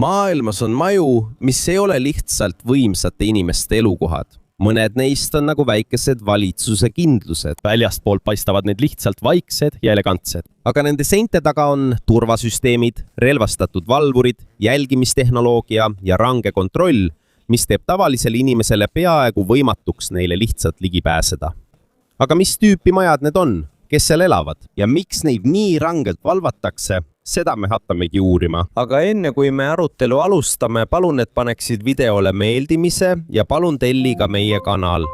Maailmas on maju, mis ei ole lihtsalt võimsate inimeste elukohad. Mõned neist on nagu väikesed valitsuse kindlused. Väljastpoolt paistavad need lihtsalt vaiksed ja elegantsed. Aga nende seinte taga on turvasüsteemid, relvastatud valvurid, jälgimistehnoloogia ja range kontroll, mis teeb tavalisele inimesele peaaegu võimatuks neile lihtsalt ligi pääseda. Aga mis tüüpi majad need on? Kes seal elavad? Ja miks neid nii rangelt valvatakse? Seda me hakkamegi uurima. Aga enne kui me arutelu alustame, palun, et paneksid videole meeldimise ja palun telli ka meie kanal.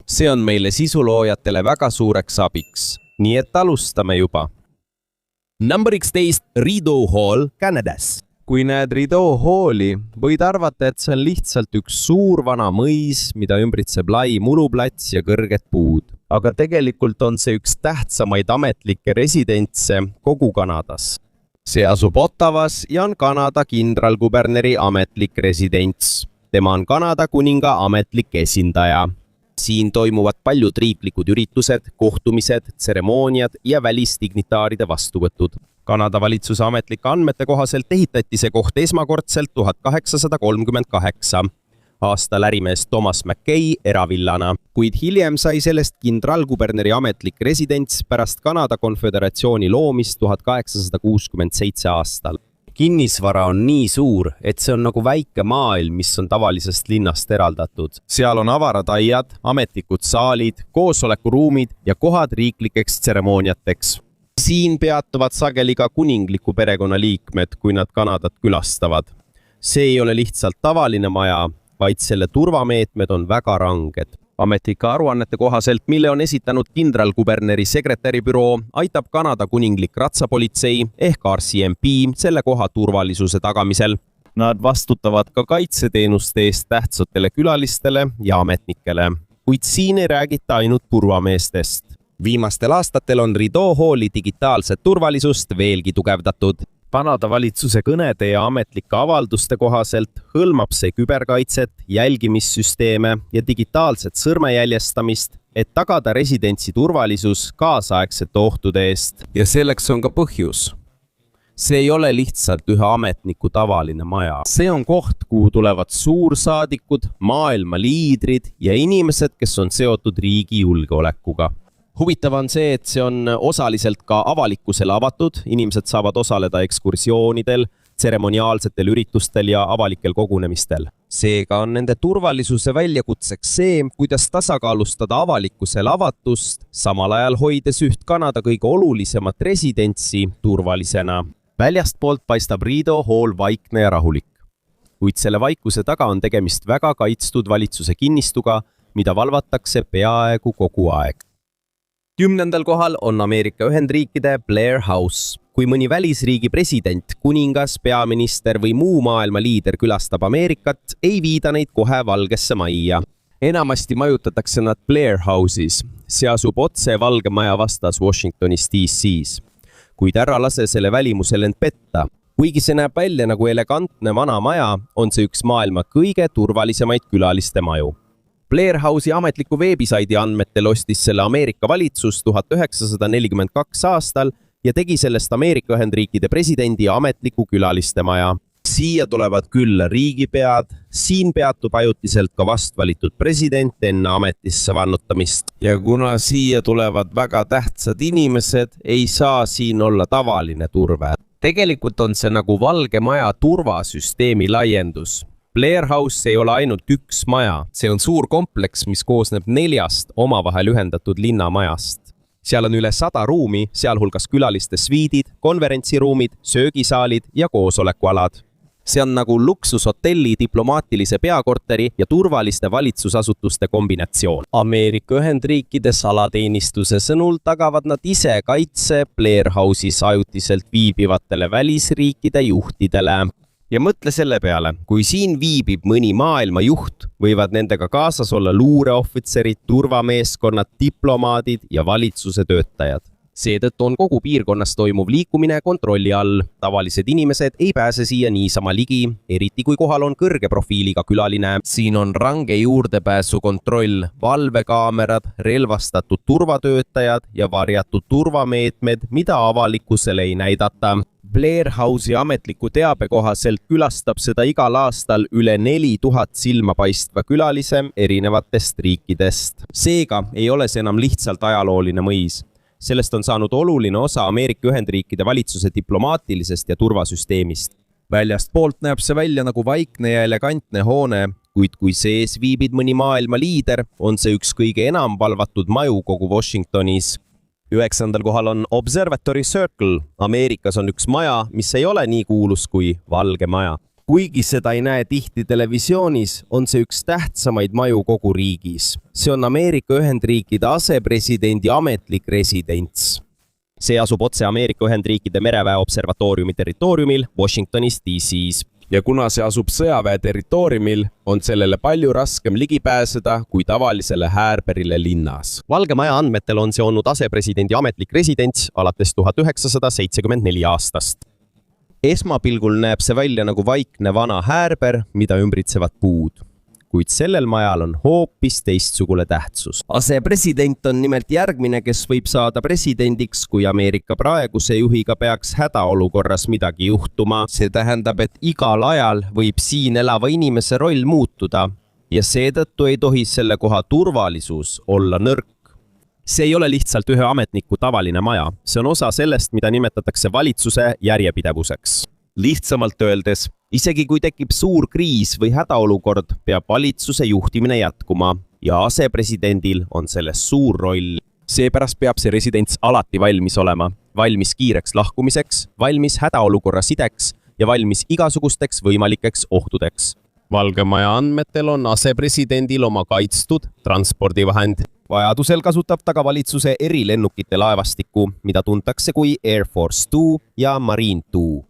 See on meile sisuloojatele väga suureks abiks. Nii et alustame juba. Number 11, Rideau Hall, Kanadas. Kui näed Rideau Halli, võid arvata, et see on lihtsalt üks suur vana mõis, mida ümbritseb lai muluplats ja kõrged puud. Aga tegelikult on see üks tähtsamaid ametlikke residentse kogu Kanadas. See asub Ottawas ja on Kanada kindralkuberneri ametlik residents. Tema on Kanada kuninga ametlik esindaja. Siin toimuvad paljud riiklikud üritused, kohtumised, tseremooniad ja välisdignitaaride vastuvõtud. Kanada valitsuse ametlike andmete kohaselt ehitati see koht esmakordselt 1838. Aastal ärimees Thomas Mackay eravillana, kuid hiljem sai sellest kindralkuberneri ametlik residents pärast Kanada konföderatsiooni loomist 1867 aastal. Kinnisvara on nii suur, et see on nagu väike maailm, mis on tavalisest linnast eraldatud. Seal on avarad aiad, ametlikud saalid, koosolekuruumid ja kohad riiklikeks tseremooniateks. Siin peatuvad sageli ka kuningliku perekonna liikmed, kui nad Kanadat külastavad. See ei ole lihtsalt tavaline maja, vaid selle turvameetmed on väga ranged. Ametlike aruannete kohaselt, mille on esitanud kindralkuberneri sekretäribüroo, aitab Kanada kuninglik ratsapolitsei ehk RCMP selle koha turvalisuse tagamisel. Nad vastutavad ka kaitseteenuste eest tähtsatele külalistele ja ametnikele. Kuid siin ei räägita ainult turvameestest. Viimastel aastatel on Rideau Halli digitaalset turvalisust veelgi tugevdatud. Kanada valitsuse kõnede ja ametlike avalduste kohaselt hõlmab see küberkaitset, jälgimissüsteeme ja digitaalset sõrmejäljestamist, et tagada residentsi turvalisus kaasaegsete ohtude eest. Ja selleks on ka põhjus. See ei ole lihtsalt ühe ametniku tavaline maja. See on koht, kuhu tulevad suursaadikud, maailma liidrid ja inimesed, kes on seotud riigi julgeolekuga. Huvitav on see, et see on osaliselt ka avalikkusele avatud. Inimesed saavad osaleda ekskursioonidel, tseremoniaalsetel üritustel ja avalikel kogunemistel. Seega on nende turvalisuse väljakutseks see, kuidas tasakaalustada avalikkusele avatust, samal ajal hoides üht Kanada kõige olulisemat residentsi turvalisena. Väljastpoolt paistab Rideau Hall vaikne ja rahulik. Kuid selle vaikuse taga on tegemist väga kaitstud valitsuse kinnistuga, mida valvatakse peaaegu kogu aeg. 10. kohal on Ameerika Ühendriikide Blair House. Kui mõni välisriigi president, kuningas, peaminister või muu maailma liider külastab Ameerikat, ei viida neid kohe valgesse majja. Enamasti majutatakse nad Blair House'is. See asub otse Valge Maja vastas Washingtonis DC-s. Kuid ära lase selle välimusel end petta. Kuigi see näeb välja nagu elegantne vana maja, on see üks maailma kõige turvalisemaid külaliste maju. Blair House'i ametliku veebisaidi andmetel ostis selle Ameerika valitsus 1942 aastal ja tegi sellest Ameerika Ühendriikide presidendi ametliku külaliste maja. Siia tulevad külla riigipead, siin peatub ajutiselt ka vastvalitud president enne ametisse vannutamist. Ja kuna siia tulevad väga tähtsad inimesed, ei saa siin olla tavaline turve. Tegelikult on see nagu Valge Maja turvasüsteemi laiendus. Blair House ei ole ainult üks maja, see on suur kompleks, mis koosneb 4 omavahel ühendatud linnamajast. Seal on üle 100 ruumi, sealhulgas külaliste sviidid, konverentsiruumid, söögisaalid ja koosolekualad. See on nagu luksushotelli, diplomaatilise peakorteri ja turvaliste valitsusasutuste kombinatsioon. Ameerika Ühendriikide salateenistuse sõnul tagavad nad ise kaitse Blair House'is ajutiselt viibivatele välisriikide juhtidele. Ja mõtle selle peale, kui siin viibib mõni maailma juht, võivad nendega kaasas olla luureohvitserid, turvameeskonnad, diplomaadid ja valitsuse töötajad. Seetõttu on kogu piirkonnas toimuv liikumine kontrolli all. Tavalised inimesed ei pääse siia niisama ligi, eriti kui kohal on kõrge profiiliga külaline. Siin on range juurdepääsu kontroll, valvekaamerad, relvastatud turvatöötajad ja varjatud turvameetmed, mida avalikkusele ei näidata. Blair House'i ametliku teabe kohaselt külastab seda igal aastal üle 4000 silmapaistva külalise erinevatest riikidest. Seega ei ole see enam lihtsalt ajalooline mõis. Sellest on saanud oluline osa Ameerika Ühendriikide valitsuse diplomaatilisest ja turvasüsteemist. Väljastpoolt näeb see välja nagu vaikne ja elegantne hoone, kuid kui sees viibid mõni maailma liider, on see üks kõige enam valvatud maju kogu Washingtonis. 9. kohal on Observatory Circle. Ameerikas on üks maja, mis ei ole nii kuulus kui Valge Maja. Kuigi seda ei näe tihti televisioonis, on see üks tähtsamaid maju kogu riigis. See on Ameerika Ühendriikide asepresidendi ametlik residents. See asub otse Ameerika Ühendriikide mereväe observatooriumi territooriumil Washingtonis DC-s. Ja kuna see asub sõjaväe territooriumil, on sellele palju raskem ligi pääseda kui tavalisele Härberile linnas. Valge Maja andmetel on see olnud asepresidendi ametlik residents alates 1974 aastast. Esmapilgul näeb see välja nagu vaikne vana Härber, mida ümbritsevad puud. Kuid sellel majal on hoopis teistsugune tähtsus. Asepresident on nimelt järgmine, kes võib saada presidendiks, kui Ameerika praeguse juhiga peaks hädaolukorras midagi juhtuma. See tähendab, et igal ajal võib siin elava inimese roll muutuda ja seetõttu ei tohi selle koha turvalisus olla nõrk. See ei ole lihtsalt ühe ametniku tavaline maja. See on osa sellest, mida nimetatakse valitsuse järjepidevuseks. Lihtsamalt öeldes, isegi kui tekib suur kriis või hädaolukord, peab valitsuse juhtimine jätkuma ja asepresidendil on selles suur roll. Seepärast peab see residents alati valmis olema, valmis kiireks lahkumiseks, valmis hädaolukorra sideks ja valmis igasugusteks võimalikeks ohtudeks. Valge Maja andmetel on asepresidendil oma kaitstud transpordivahend. Vajadusel kasutab ta ka valitsuse erilennukite laevastikku, mida tuntakse kui Air Force 2 ja Marine 2.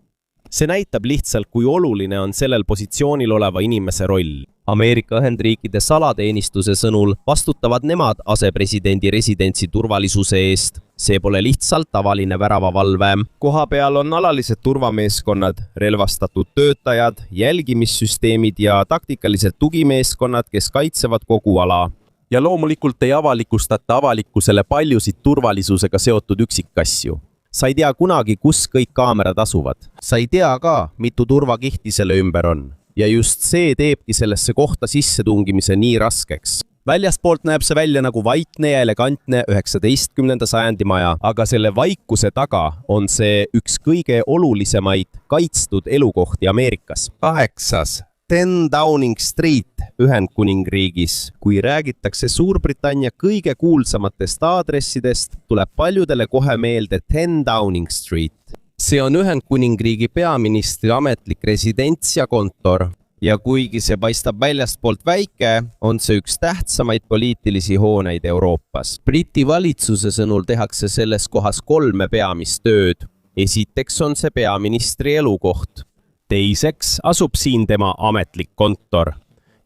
See näitab lihtsalt, kui oluline on sellel positsioonil oleva inimese roll. Ameerika Ühendriikide salateenistuse sõnul vastutavad nemad asepresidendi residentsi turvalisuse eest. See pole lihtsalt tavaline väravavalve. Koha peal on alalised turvameeskonnad, relvastatud töötajad, jälgimissüsteemid ja taktikalised tugimeeskonnad, kes kaitsevad kogu ala. Ja loomulikult ei avalikustata avalikkusele paljusid turvalisusega seotud üksikasju. Sa ei tea kunagi, kus kõik kaamerad asuvad. Sa ei tea ka, mitu turvakihti selle ümber on. Ja just see teebki sellesse kohta sissetungimise nii raskeks. Väljastpoolt näeb see välja nagu vaikne ja elegantne 19. sajandi maja, aga selle vaikuse taga on see üks kõige olulisemaid kaitstud elukohti Ameerikas. 8. 10 Downing Street Ühendkuningriigis. Kui räägitakse Suurbritannia kõige kuulsamatest aadressidest, tuleb paljudele kohe meelde 10 Downing Street. See on Ühendkuningriigi peaministri ametlik residents ja kontor. Ja kuigi see paistab väljastpoolt väike, on see üks tähtsamaid poliitilisi hooneid Euroopas. Briti valitsuse sõnul tehakse selles kohas 3 peamist tööd. Esiteks on see peaministri elukoht. Teiseks asub siin tema ametlik kontor.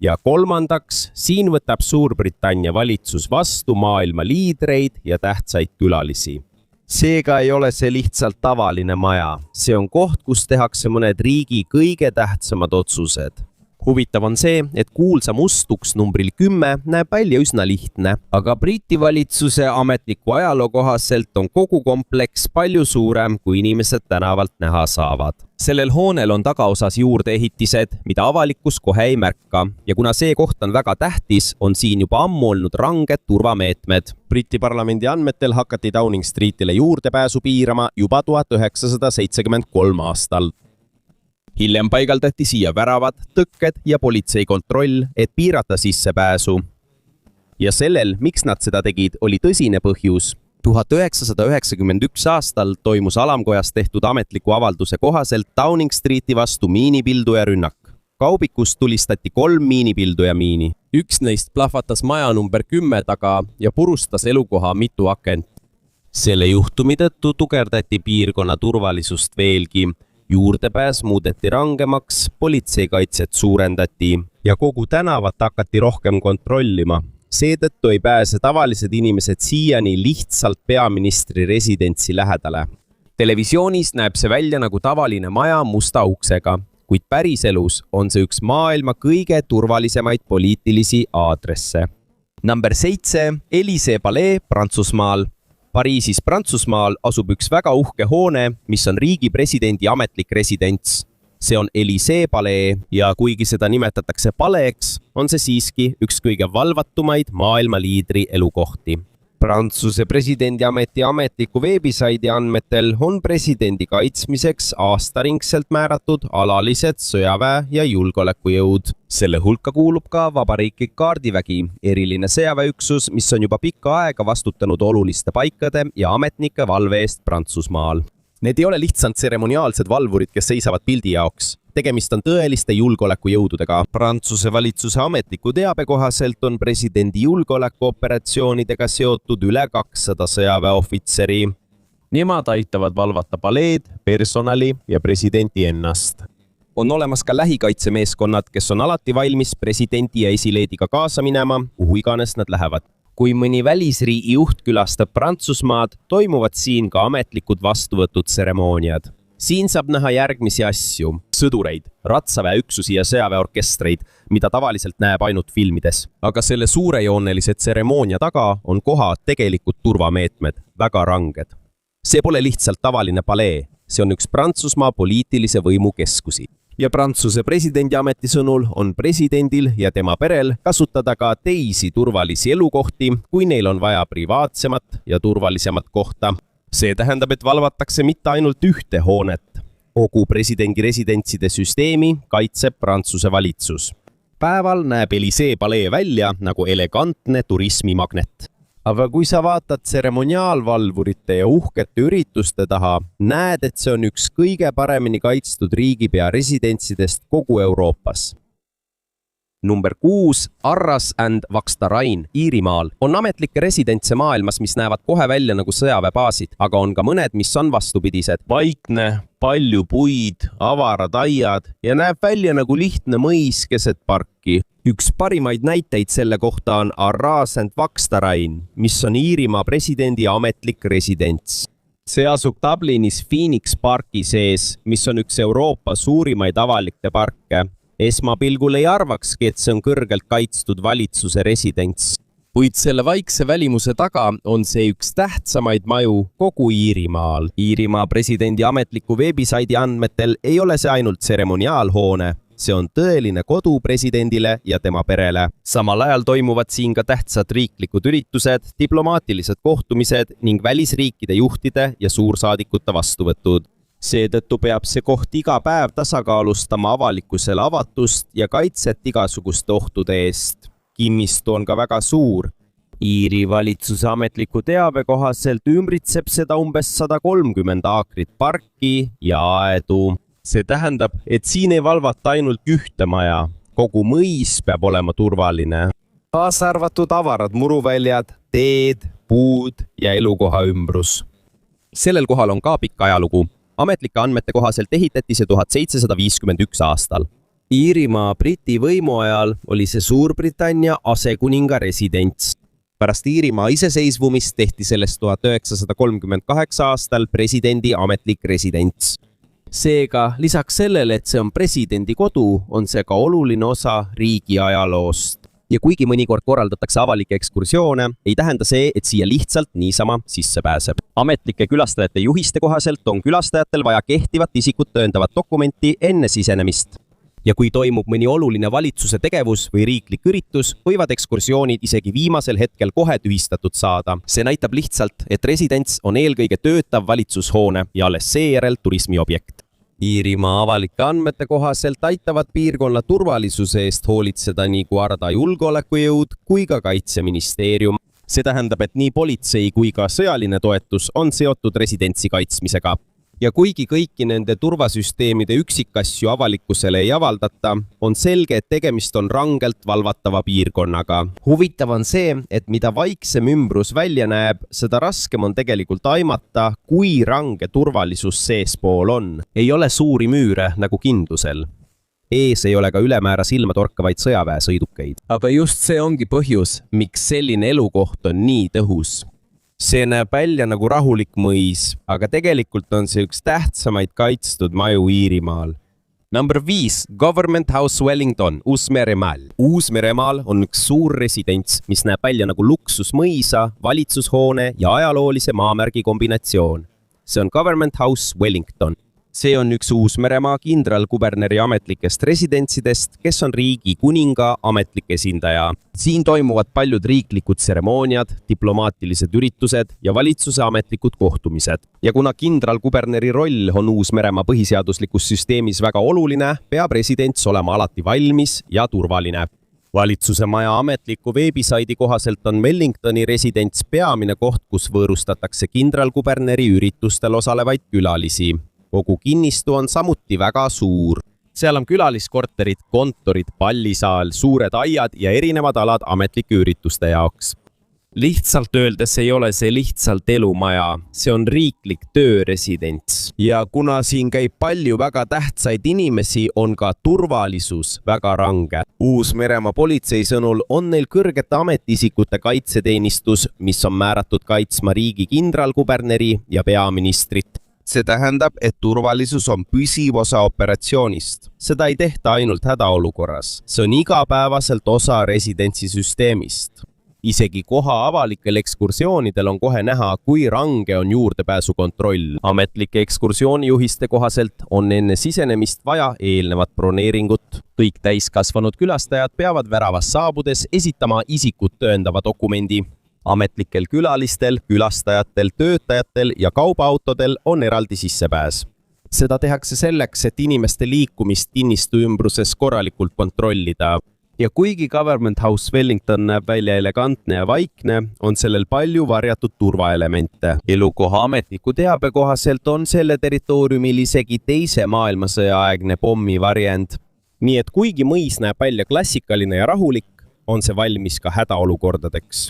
Ja kolmandaks, siin võtab Suurbritannia valitsus vastu maailma liidreid ja tähtsaid külalisi. Seega ei ole see lihtsalt tavaline maja. See on koht, kus tehakse mõned riigi kõige tähtsamad otsused. Huvitav on see, et kuulsa mustuks numbril 10 näeb välja üsna lihtne, aga Briti valitsuse ametliku ajaloo kohaselt on kogu kompleks palju suurem, kui inimesed tänavalt näha saavad. Sellel hoonel on tagaosas juurdeehitised, mida avalikkus kohe ei märka ja kuna see koht on väga tähtis, on siin juba ammu olnud ranged turvameetmed. Briti parlamendi andmetel hakati Downing Streetile juurdepääsu piirama juba 1973 aastal. Hiljem paigaldati siia väravad, tõkked ja politseikontroll, et piirata sissepääsu. Ja sellel, miks nad seda tegid, oli tõsine põhjus. 1991 aastal toimus alamkojas tehtud ametliku avalduse kohaselt Downing Streeti vastu miinipilduja rünnak. Kaubikust tulistati 3 miinipilduja miini. Üks neist plahvatas maja number 10 taga ja purustas elukoha mitu akent. Selle juhtumi tõttu tugevdati piirkonna turvalisust veelgi. Juurdepääs muudeti rangemaks, politseikaitset suurendati ja kogu tänavat hakati rohkem kontrollima. Seetõttu ei pääse tavalised inimesed siiani lihtsalt peaministri residentsi lähedale. Televisioonis näeb see välja nagu tavaline maja musta uksega, kuid päriselus on see üks maailma kõige turvalisemaid poliitilisi aadresse. Number 7. Élysée Palais Prantsusmaal. Pariisis Prantsusmaal asub üks väga uhke hoone, mis on riigi presidendi ametlik residents. See on Élysée palee ja kuigi seda nimetatakse paleeks, on see siiski üks kõige valvatumaid maailma liidri elukohti. Prantsuse presidendiameti ametliku veebisaidi andmetel on presidendi kaitsmiseks aastaringselt määratud alalised sõjaväe- ja julgeolekujõud. Selle hulka kuulub ka vabariiklik kaardivägi, eriline sõjaväeüksus, mis on juba pikka aega vastutanud oluliste paikade ja ametnike valve eest Prantsusmaal. Need ei ole lihtsalt tseremoniaalsed valvurid, kes seisavad pildi jaoks. Tegemist on tõeliste julgeolekujõududega. Prantsuse valitsuse ametliku teabe kohaselt on presidendi julgeolekuoperatsioonidega seotud üle 200 sõjaväeohvitseri. Nemad aitavad valvata paleed, personali ja presidenti ennast. On olemas ka lähikaitsemeeskonnad, kes on alati valmis presidenti ja esileediga kaasa minema, kuhu iganes nad lähevad. Kui mõni välisriigi juht külastab Prantsusmaad, toimuvad siin ka ametlikud vastuvõtud tseremooniad. Siin saab näha järgmisi asju. Sõdureid, ratsaväeüksusi ja sõjaväeorkestreid, mida tavaliselt näeb ainult filmides. Aga selle suurejoonelise tseremoonia taga on koha tegelikud turvameetmed, väga ranged. See pole lihtsalt tavaline palee, see on üks Prantsusmaa poliitilise võimu keskusi. Ja Prantsuse presidendi ameti sõnul on presidendil ja tema perel kasutada ka teisi turvalisi elukohti, kui neil on vaja privaatsemat ja turvalisemat kohta. See tähendab, et valvatakse mitte ainult ühte hoonet. Kogu presidendi residentside süsteemi kaitseb Prantsuse valitsus. Päeval näeb Élysée palee välja nagu elegantne turismimagnet. Aga kui sa vaatad tseremoniaalvalvurite ja uhkete ürituste taha, näed, et see on üks kõige paremini kaitstud riigipea residentsidest kogu Euroopas. Number 6. Arras and Vaxtarain Iirimaal on ametlikke residentse maailmas, mis näevad kohe välja nagu sõjaväebaasid, aga on ka mõned, mis on vastupidised. Vaikne, palju puid, avarad aiad ja näeb välja nagu lihtne mõis keset parki. Üks parimaid näiteid selle kohta on Arras and Vaxtarain, mis on Iirimaa presidendi ametlik residents. See asub Dublinis Phoenix Parki sees, mis on üks Euroopa suurimaid avalikke parke. Esmapilgul ei arvakski, et see on kõrgelt kaitstud valitsuse residents. Kuid selle vaikse välimuse taga on see üks tähtsamaid maju kogu Iirimaal. Iirimaa presidendi ametliku veebisaidi andmetel ei ole see ainult tseremoniaalhoone. See on tõeline kodu presidendile ja tema perele. Samal ajal toimuvad siin ka tähtsad riiklikud üritused, diplomaatilised kohtumised ning välisriikide juhtide ja suursaadikute vastuvõtud. Seetõttu peab see koht iga päev tasakaalustama avalikkusele avatust ja kaitset igasuguste ohtude eest. Kimmistu on ka väga suur. Iiri valitsuse ametliku teabe kohaselt ümbritseb seda umbes 130 aakrit parki ja aedu. See tähendab, et siin ei valvata ainult ühte maja. Kogu mõis peab olema turvaline. Kaasa arvatud avarad muruväljad, teed, puud ja elukoha ümbrus. Sellel kohal on ka pikk ajalugu. Ametlike andmete kohaselt ehitati see 1751 aastal. Iirimaa Briti võimu ajal oli see Suurbritannia asekuninga residents. Pärast Iirimaa iseseisvumist tehti sellest 1938 aastal presidendi ametlik residents. Seega, lisaks sellele, et see on presidendi kodu, on see ka oluline osa riigi ajaloost. Ja kuigi mõnikord korraldatakse avalikke ekskursioone, ei tähenda see, et siia lihtsalt niisama sisse pääseb. Ametlike külastajate juhiste kohaselt on külastajatel vaja kehtivat isikut tõendavat dokumenti enne sisenemist. Ja kui toimub mõni oluline valitsuse tegevus või riiklik üritus, võivad ekskursioonid isegi viimasel hetkel kohe tühistatud saada. See näitab lihtsalt, et residents on eelkõige töötav valitsushoone ja alles seejärel turismiobjekt. Iirimaa avalike andmete kohaselt aitavad piirkonna turvalisuse eest hoolitseda nii Guarda julgeolekujõud kui ka kaitseministeerium. See tähendab, et nii politsei kui ka sõjaline toetus on seotud residentsi kaitsmisega. Ja kuigi kõiki nende turvasüsteemide üksikasju avalikkusele ei avaldata, on selge, et tegemist on rangelt valvatava piirkonnaga. Huvitav on see, et mida vaiksem ümbrus välja näeb, seda raskem on tegelikult aimata, kui range turvalisus seespool on. Ei ole suuri müüre nagu kindlusel. Ees ei ole ka ülemäära silma torkavaid sõjaväesõidukeid. Aga just see ongi põhjus, miks selline elukoht on nii tõhus. See näeb välja nagu rahulik mõis, aga tegelikult on see üks tähtsamaid kaitstud maju Iirimaal. Number 5, Government House Wellington, Uus-Meremaal. Uus-Meremaal on üks suur residents, mis näeb välja nagu luksusmõisa, valitsushoone ja ajaloolise maamärgi kombinatsioon. See on Government House Wellington. See on üks Uus-Meremaa kindralkuberneri ametlikest residentsidest, kes on riigi kuninga ametlik esindaja. Siin toimuvad paljud riiklikud tseremooniad, diplomaatilised üritused ja valitsuse ametlikud kohtumised. Ja kuna kindralkuberneri roll on Uus-Meremaa põhiseaduslikus süsteemis väga oluline, peab residents olema alati valmis ja turvaline. Valitsuse maja ametliku veebisaidi kohaselt on Wellingtoni residents peamine koht, kus võõrustatakse kindralkuberneri üritustel osalevaid külalisi. Kogu kinnistu on samuti väga suur. Seal on külaliskorterid, kontorid, pallisaal, suured aiad ja erinevad alad ametlike ürituste jaoks. Lihtsalt öeldes ei ole see lihtsalt elumaja, see on riiklik tööresidents. Ja kuna siin käib palju väga tähtsaid inimesi, on ka turvalisus väga range. Uus-Meremaa politsei sõnul on neil kõrgete ametiisikute kaitseteenistus, mis on määratud kaitsma riigi kindralkuberneri ja peaministrit. See tähendab, et turvalisus on püsiv osa operatsioonist. Seda ei tehta ainult hädaolukorras. See on igapäevaselt osa residentsisüsteemist. Isegi koha avalikel ekskursioonidel on kohe näha, kui range on juurdepääsukontroll. Ametlike ekskursioonijuhiste kohaselt on enne sisenemist vaja eelnevat broneeringut. Kõik täiskasvanud külastajad peavad väravas saabudes esitama isikut tõendava dokumendi. Ametlikel külalistel, külastajatel, töötajatel ja kaubaautodel on eraldi sissepääs. Seda tehakse selleks, et inimeste liikumist kinnistu ümbruses korralikult kontrollida. Ja kuigi Government House Wellington näeb välja elegantne ja vaikne, on sellel palju varjatud turvaelemente. Elukoha ametliku teabe kohaselt on selle territooriumil isegi teise maailmasõja aegne pommivarjend. Nii et kuigi mõis näeb välja klassikaline ja rahulik, on see valmis ka hädaolukordadeks.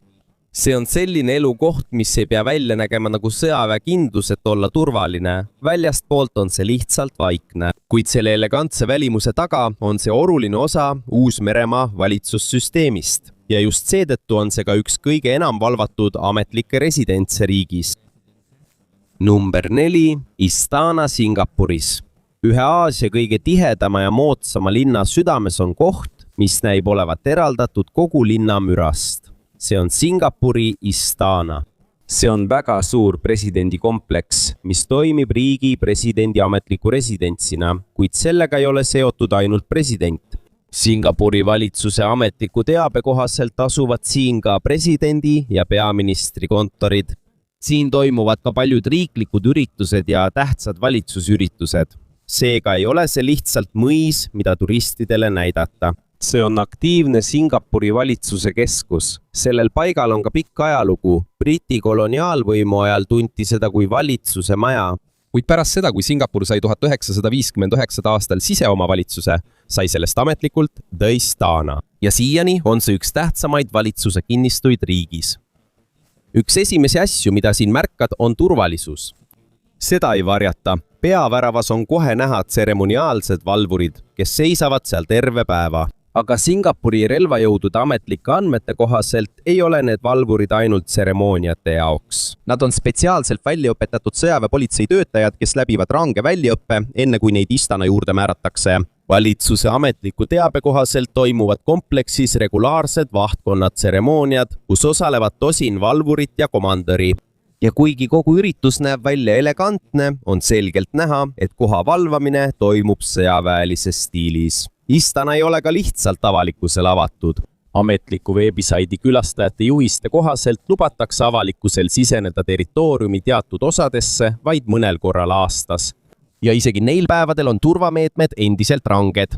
See on selline elukoht, mis ei pea välja nägema nagu sõjaväekindlus, et olla turvaline. Väljast poolt on see lihtsalt vaikne. Kuid selle elegantse välimuse taga on see oluline osa Uus-Meremaa valitsussüsteemist. Ja just seetõttu on see ka üks kõige enam valvatud ametlikke residentse riigis. Number 4. Istana Singapuris. Ühe Aasia kõige tihedama ja moodsama linna südames on koht, mis näib olevat eraldatud kogu linna mürast. See on Singapuri Istana. See on väga suur presidendikompleks, mis toimib riigi presidendi ametliku residentsina, kuid sellega ei ole seotud ainult president. Singapuri valitsuse ametliku teabe kohaselt asuvad siin ka presidendi ja peaministri kontorid. Siin toimuvad ka paljud riiklikud üritused ja tähtsad valitsusüritused. Seega ei ole see lihtsalt mõis, mida turistidele näidata. See on aktiivne Singapuri valitsuse keskus. Sellel paigal on ka pikk ajalugu. Briti koloniaalvõimu ajal tunti seda kui valitsuse maja. Kuid pärast seda, kui Singapur sai 1959 aastal siseomavalitsuse, sai sellest ametlikult The Istana. Ja siiani on see üks tähtsamaid valitsuse kinnistuid riigis. Üks esimesi asju, mida siin märkad, on turvalisus. Seda ei varjata. Peaväravas on kohe näha tseremoniaalsed valvurid, kes seisavad seal terve päeva. Aga Singapuri relvajõudude ametlike andmete kohaselt ei ole need valvurid ainult tseremooniate jaoks. Nad on spetsiaalselt väljaõpetatud sõjaväepolitsei töötajad, kes läbivad range väljaõppe, enne kui neid Istana juurde määratakse. Valitsuse ametliku teabe kohaselt toimuvad kompleksis regulaarsed vahtkonnad tseremooniad, kus osalevad tosin valvurit ja komandöri. Ja kuigi kogu üritus näeb välja elegantne, on selgelt näha, et koha valvamine toimub sõjaväelises stiilis. Istana ei ole ka lihtsalt avalikkusel avatud. Ametliku veebisaidi külastajate juhiste kohaselt lubatakse avalikkusel siseneda territooriumi teatud osadesse vaid mõnel korral aastas. Ja isegi neil päevadel on turvameetmed endiselt ranged.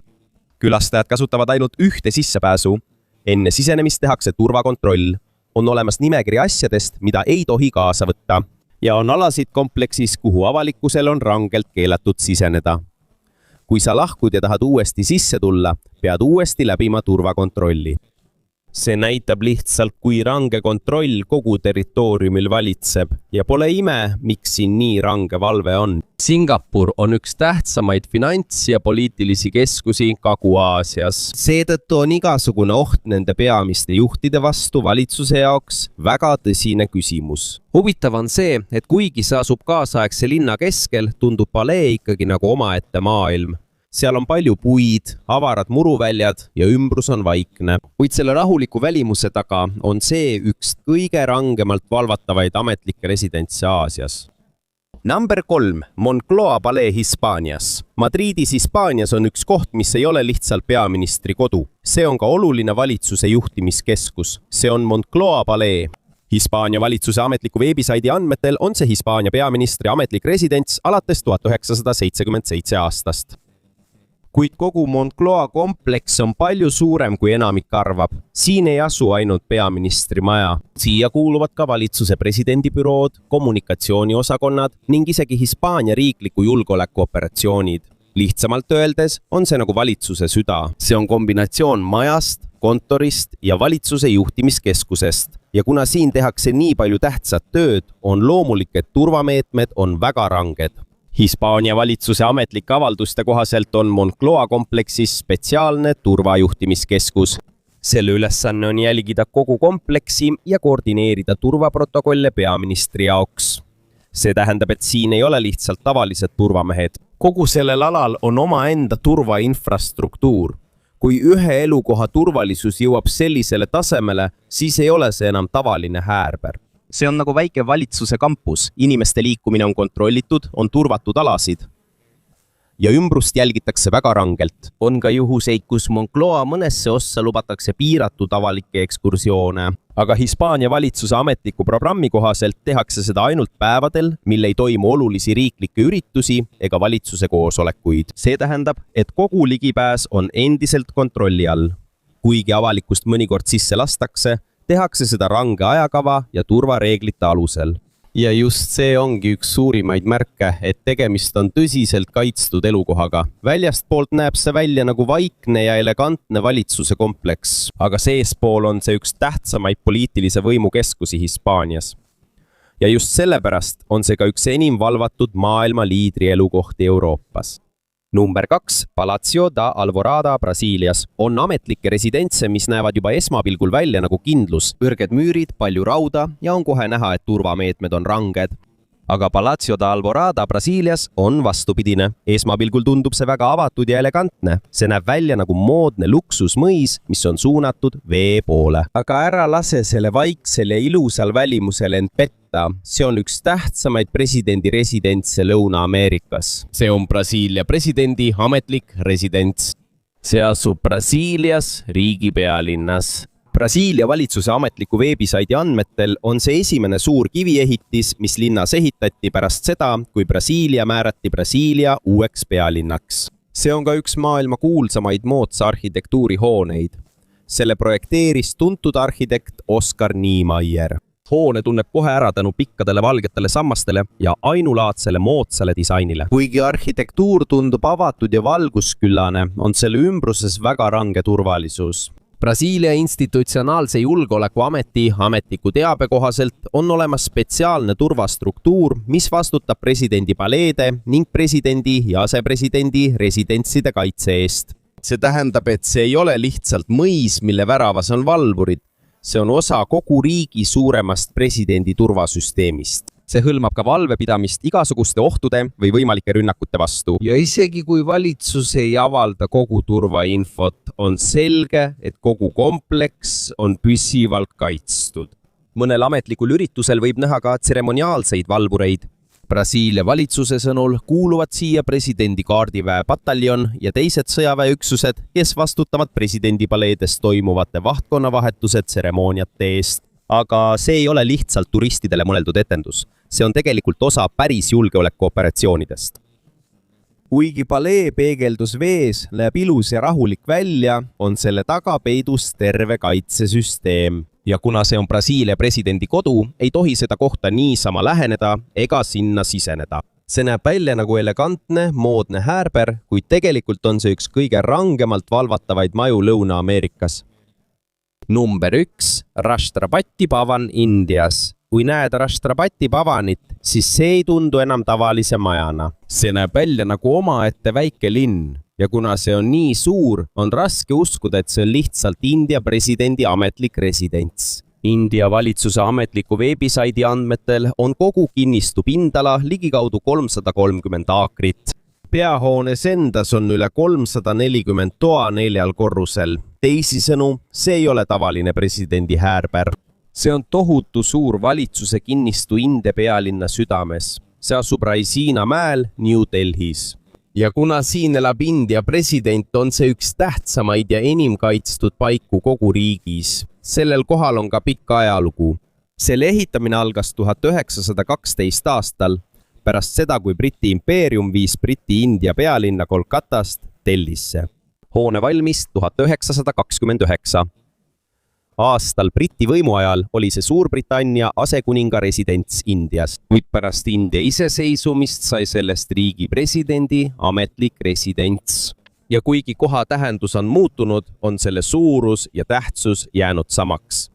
Külastajad kasutavad ainult ühte sissepääsu. Enne sisenemist tehakse turvakontroll. On olemas nimekiri asjadest, mida ei tohi kaasa võtta. Ja on alasid kompleksis, kuhu avalikkusel on rangelt keelatud siseneda. Kui sa lahkud ja tahad uuesti sisse tulla, pead uuesti läbima turvakontrolli. See näitab lihtsalt, kui range kontroll kogu territooriumil valitseb ja pole ime, miks siin nii range valve on. Singapur on üks tähtsamaid finants- ja poliitilisi keskusi Kagu-Aasias. Seetõttu on igasugune oht nende peamiste juhtide vastu valitsuse jaoks väga tõsine küsimus. Huvitav on see, et kuigi see asub kaasaegse linna keskel, tundub palee ikkagi nagu omaette maailm. seal on palju puid, avarad muruväljad ja ümbrus on vaikne. Kuid selle rahuliku välimuse taga on see üks kõige rangemalt valvatavaid ametlikke residentse Aasias. Number 3. Moncloa palee Hispaanias. Madridis Hispaanias on üks koht, mis ei ole lihtsalt peaministri kodu. See on ka oluline valitsuse juhtimiskeskus. See on Moncloa palee. Hispaania valitsuse ametliku veebisaidi andmetel on see Hispaania peaministri ametlik residents alates 1977 aastast. Kuid kogu Moncloa kompleks on palju suurem, kui enamik arvab. Siin ei asu ainult peaministri maja. Siia kuuluvad ka valitsuse presidendibürood, kommunikatsiooniosakonnad ning isegi Hispaania riikliku julgeolekuoperatsioonid. Lihtsamalt öeldes on see nagu valitsuse süda. See on kombinatsioon majast, kontorist ja valitsuse juhtimiskeskusest. Ja kuna siin tehakse nii palju tähtsat tööd, on loomulik, et turvameetmed on väga ranged. Hispaania valitsuse ametlike avalduste kohaselt on Moncloa kompleksis spetsiaalne turvajuhtimiskeskus. Selle ülesanne on jälgida kogu kompleksi ja koordineerida turvaprotokolle peaministri jaoks. See tähendab, et siin ei ole lihtsalt tavalised turvamehed. Kogu sellel alal on omaenda turvainfrastruktuur. Kui ühe elukoha turvalisus jõuab sellisele tasemele, siis ei ole see enam tavaline häärber. See on nagu väike valitsuse kampus. Inimeste liikumine on kontrollitud, on turvatud alasid. Ja ümbrust jälgitakse väga rangelt. On ka juhuseid, kus Moncloa mõnesse ossa lubatakse piiratud avalikke ekskursioone. Aga Hispaania valitsuse ametliku programmi kohaselt tehakse seda ainult päevadel, mil ei toimu olulisi riiklikke üritusi ega valitsuse koosolekuid. See tähendab, et kogu ligipääs on endiselt kontrolli all. Kuigi avalikust mõnikord sisse lastakse, tehakse seda range ajakava ja turvareeglite alusel. Ja just see ongi üks suurimaid märke, et tegemist on tõsiselt kaitstud elukohaga. Väljastpoolt näeb see välja nagu vaikne ja elegantne valitsuse kompleks, aga seespool on see üks tähtsamaid poliitilise võimu keskusi Hispaanias. Ja just sellepärast on see ka üks enim valvatud maailma liidri elukohti Euroopas. Number 2. Palacio da Alvorada Brasiilias on ametlikke residentse, mis näevad juba esmapilgul välja nagu kindlus. Kõrged müürid, palju rauda ja on kohe näha, et turvameetmed on ranged. Aga Palacio da Alvorada Brasiilias on vastupidine. Esmapilgul tundub see väga avatud ja elegantne. See näeb välja nagu moodne luksusmõis, mis on suunatud vee poole. Aga ära lase selle vaiksel ja ilusal välimusel end petta. See on üks tähtsamaid presidendi residentse Lõuna-Ameerikas. See on Brasiilia presidendi ametlik residents. See asub Brasiilias, riigi pealinnas. Brasiilia valitsuse ametliku veebisaidi andmetel on see esimene suur kiviehitis, mis linnas ehitati pärast seda, kui Brasiilia määrati Brasiilia uueks pealinnaks. See on ka üks maailma kuulsamaid moodsa arhitektuuri hooneid. Selle projekteeris tuntud arhitekt Oskar Niemeyer. Hoone tunneb kohe ära tänu pikkadele valgetele sammastele ja ainulaadsele moodsale disainile. Kuigi arhitektuur tundub avatud ja valgusküllane, on selle ümbruses väga range turvalisus. Brasiilia institutsionaalse julgeolekuameti ametliku teabe kohaselt on olemas spetsiaalne turvastruktuur, mis vastutab presidendi paleede ning presidendi ja asepresidendi residentside kaitse eest. See tähendab, et see ei ole lihtsalt mõis, mille väravas on valvurid. See on osa kogu riigi suuremast presidendi turvasüsteemist. See hõlmab ka valvepidamist igasuguste ohtude või võimalike rünnakute vastu. Ja isegi kui valitsus ei avalda kogu turvainfot, on selge, et kogu kompleks on püsivalt kaitstud. Mõnel ametlikul üritusel võib näha ka tseremoniaalseid valvureid. Brasiilia valitsuse sõnul kuuluvad siia presidendi kaardiväe pataljon ja teised sõjaväeüksused, kes vastutavad presidendi paleedes toimuvate vahtkonnavahetuse tseremooniate eest. Aga see ei ole lihtsalt turistidele mõeldud etendus. See on tegelikult osa päris julgeolekuoperatsioonidest. Kuigi palee peegeldus vees näeb ilus ja rahulik välja, on selle taga peidus terve kaitsesüsteem. Ja kuna see on Brasiilia presidendi kodu, ei tohi seda kohta niisama läheneda ega sinna siseneda. See näeb välja nagu elegantne, moodne häärber, kuid tegelikult on see üks kõige rangemalt valvatavaid maju Lõuna-Ameerikas. Number 1. Rashtrapati Bhavan Indias. Kui näed Rashtrapati Bhavanit, siis see ei tundu enam tavalise majana. See näeb välja nagu omaette väike linn. Ja kuna see on nii suur, on raske uskuda, et see on lihtsalt India presidendi ametlik residents. India valitsuse ametliku veebisaidi andmetel on kogu kinnistu pindala ligikaudu 330 aakrit. peahoones endas on üle 340 toa 4 korrusel. Teisisõnu, see ei ole tavaline presidendi häärber. See on tohutu suur valitsuse kinnistu India pealinna südames. See asub Raisina mäel New Delhis. Ja kuna siin elab India president, on see üks tähtsamaid ja enim kaitstud paiku kogu riigis. Sellel kohal on ka pikk ajalugu. Selle ehitamine algas 1912 aastal, pärast seda, kui Briti impeerium viis Briti-India pealinna Kolkatast Delhisse. Hoone valmis 1929. Aastal Briti võimu ajal oli see Suurbritannia asekuninga residents Indias, kuid pärast India iseseisvumist sai sellest riigi presidendi ametlik residents. Ja kuigi koha tähendus on muutunud, on selle suurus ja tähtsus jäänud samaks.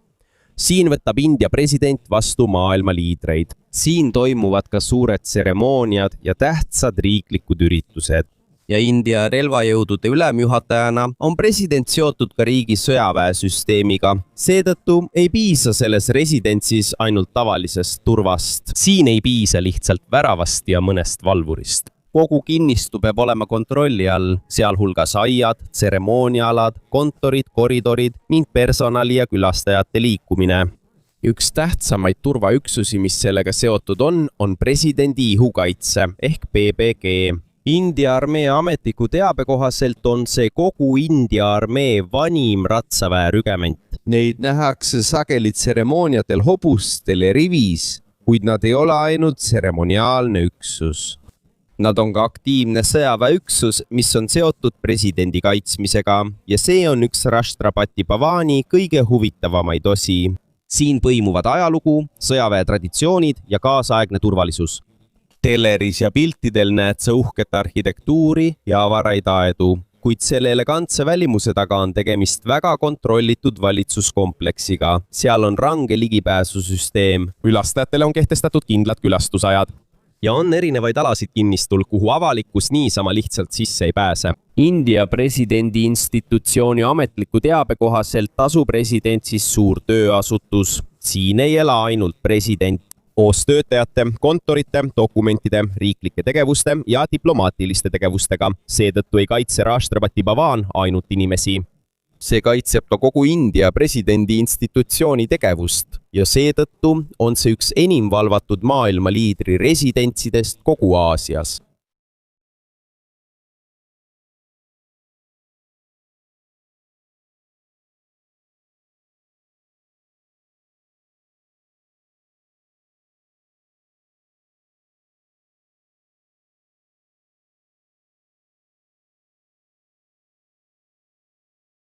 Siin võtab India president vastu maailma liidreid. Siin toimuvad ka suured tseremooniad ja tähtsad riiklikud üritused. Ja India relvajõudude ülemjuhatajana on president seotud ka riigi sõjaväesüsteemiga. Seetõttu ei piisa selles residentsis ainult tavalisest turvast. Siin ei piisa lihtsalt väravast ja mõnest valvurist. Kogu kinnistu peab olema kontrolli all, sealhulgas aiad, tseremoonialad, kontorid, koridorid ning personali ja külastajate liikumine. Üks tähtsamaid turvaüksusi, mis sellega seotud on presidendi ihukaitse ehk PPG. India armee ametliku teabe kohaselt on see kogu India armee vanim ratsaväerügement. Neid nähakse sageli tseremooniatel hobustel ja rivis, kuid nad ei ole ainult tseremoniaalne üksus. Nad on ka aktiivne sõjaväeüksus, mis on seotud presidendi kaitsmisega ja see on üks Rashtrapati Bhavani kõige huvitavamaid osi. Siin põimuvad ajalugu, sõjaväetraditsioonid ja kaasaegne turvalisus. Telleris ja piltidel näed sa uhket arhitektuuri ja avaraid aedu, kuid selle elegantse välimuse taga on tegemist väga kontrollitud valitsuskompleksiga. Seal on range ligipääsusüsteem. Külastajatele on kehtestatud kindlad külastusajad. Ja on erinevaid alasid kinnistul, kuhu avalikkus niisama lihtsalt sisse ei pääse. India presidendi institutsiooni ametliku teabe kohaselt asub residentsis suur tööasutus. Siin ei ela ainult president. Koos töötajate, kontorite, dokumentide, riiklike tegevuste ja diplomaatiliste tegevustega. Seetõttu ei kaitse Rashtrapati Bhavan ainult inimesi. See kaitseb ka kogu India presidendi institutsiooni tegevust ja seetõttu on see üks enim valvatud maailma liidri residentsidest kogu Aasias.